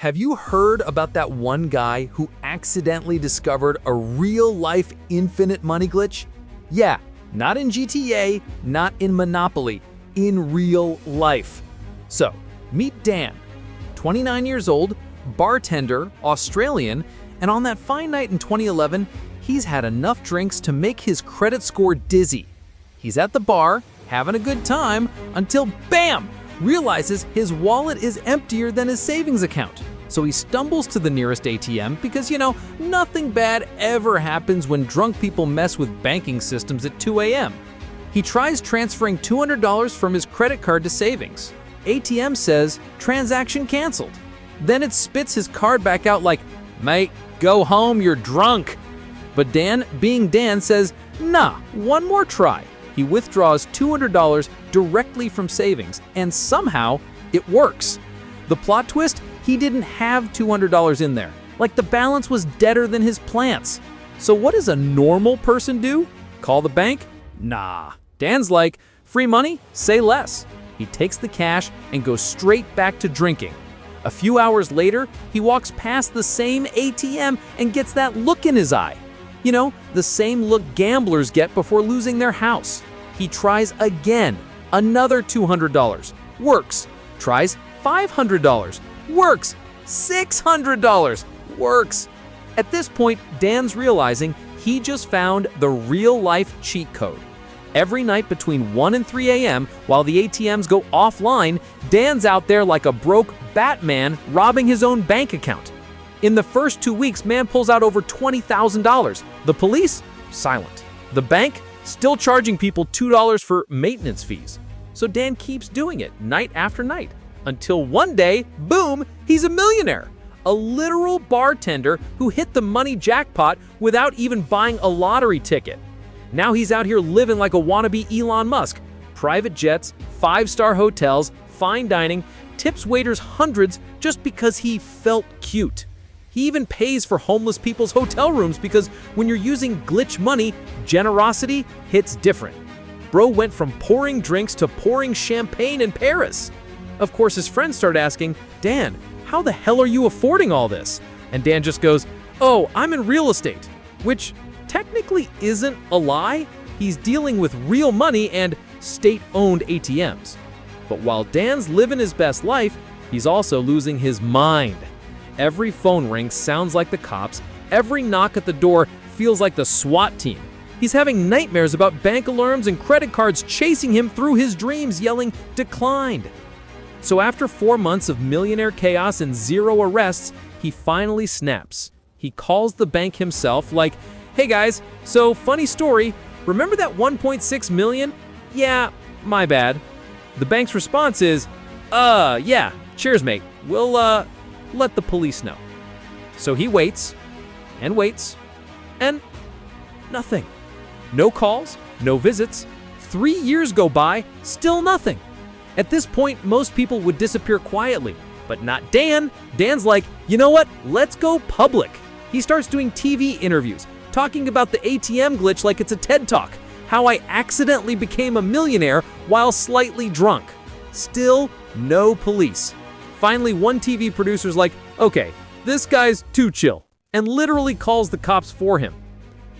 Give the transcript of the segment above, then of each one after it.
Have you heard about that one guy who accidentally discovered a real-life infinite money glitch? Yeah, not in GTA, not in Monopoly, in real life. So, meet Dan, 29 years old, bartender, Australian, and on that fine night in 2011, he's had enough drinks to make his credit score dizzy. He's at the bar, having a good time, until BAM! Realizes his wallet is emptier than his savings account. So he stumbles to the nearest ATM because, nothing bad ever happens when drunk people mess with banking systems at 2 a.m. He tries transferring $200 from his credit card to savings. ATM says, transaction canceled. Then it spits his card back out like, mate, go home, you're drunk. But Dan, being Dan, says, nah, one more try. He withdraws $200 directly from savings, and somehow it works. The plot twist? He didn't have $200 in there. Like the balance was deader than his plants. So what does a normal person do? Call the bank? Nah. Dan's like, free money? Say less. He takes the cash and goes straight back to drinking. A few hours later, he walks past the same ATM and gets that look in his eye. The same look gamblers get before losing their house. He tries again. Another $200. Works. Tries $500. Works. $600. Works. At this point, Dan's realizing he just found the real-life cheat code. Every night between 1 and 3 a.m., while the ATMs go offline, Dan's out there like a broke Batman robbing his own bank account. In the first 2 weeks, man pulls out over $20,000. The police? Silent. The bank? Still charging people $2 for maintenance fees. So Dan keeps doing it night after night. Until one day, boom, he's a millionaire. A literal bartender who hit the money jackpot without even buying a lottery ticket. Now he's out here living like a wannabe Elon Musk. Private jets, 5-star hotels, fine dining, tips waiters hundreds just because he felt cute. He even pays for homeless people's hotel rooms because when you're using glitch money, generosity hits different. Bro went from pouring drinks to pouring champagne in Paris. Of course, his friends start asking, Dan, how the hell are you affording all this? And Dan just goes, oh, I'm in real estate, which technically isn't a lie. He's dealing with real money and state-owned ATMs. But while Dan's living his best life, he's also losing his mind. Every phone ring sounds like the cops. Every knock at the door feels like the SWAT team. He's having nightmares about bank alarms and credit cards chasing him through his dreams, yelling, declined. So after 4 months of millionaire chaos and 0 arrests, he finally snaps. He calls the bank himself like, hey guys, so funny story, remember that 1.6 million? Yeah, my bad. The bank's response is, yeah, cheers mate, we'll let the police know. So he waits, and nothing. No calls, no visits. 3 years go by, still nothing. At this point, most people would disappear quietly, but not Dan. Dan's like, you know what? Let's go public. He starts doing TV interviews, talking about the ATM glitch like it's a TED Talk, how I accidentally became a millionaire while slightly drunk. Still, no police. Finally, one TV producer's like, okay, this guy's too chill, and literally calls the cops for him.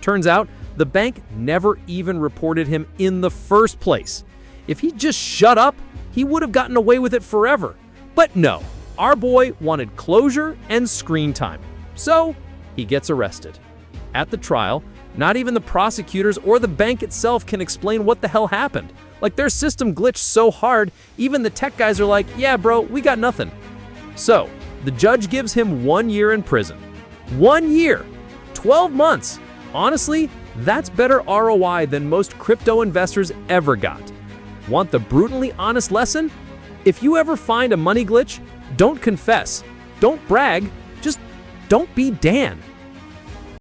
Turns out, the bank never even reported him in the first place. If he just shut up, he would have gotten away with it forever. But no, our boy wanted closure and screen time. So, he gets arrested. At the trial, not even the prosecutors or the bank itself can explain what the hell happened. Like their system glitched so hard, even the tech guys are like, yeah bro, we got nothing. So, the judge gives him 1 year in prison. 1 year! 12 months! Honestly, that's better ROI than most crypto investors ever got. Want the brutally honest lesson? If you ever find a money glitch, don't confess, don't brag, just don't be Dan.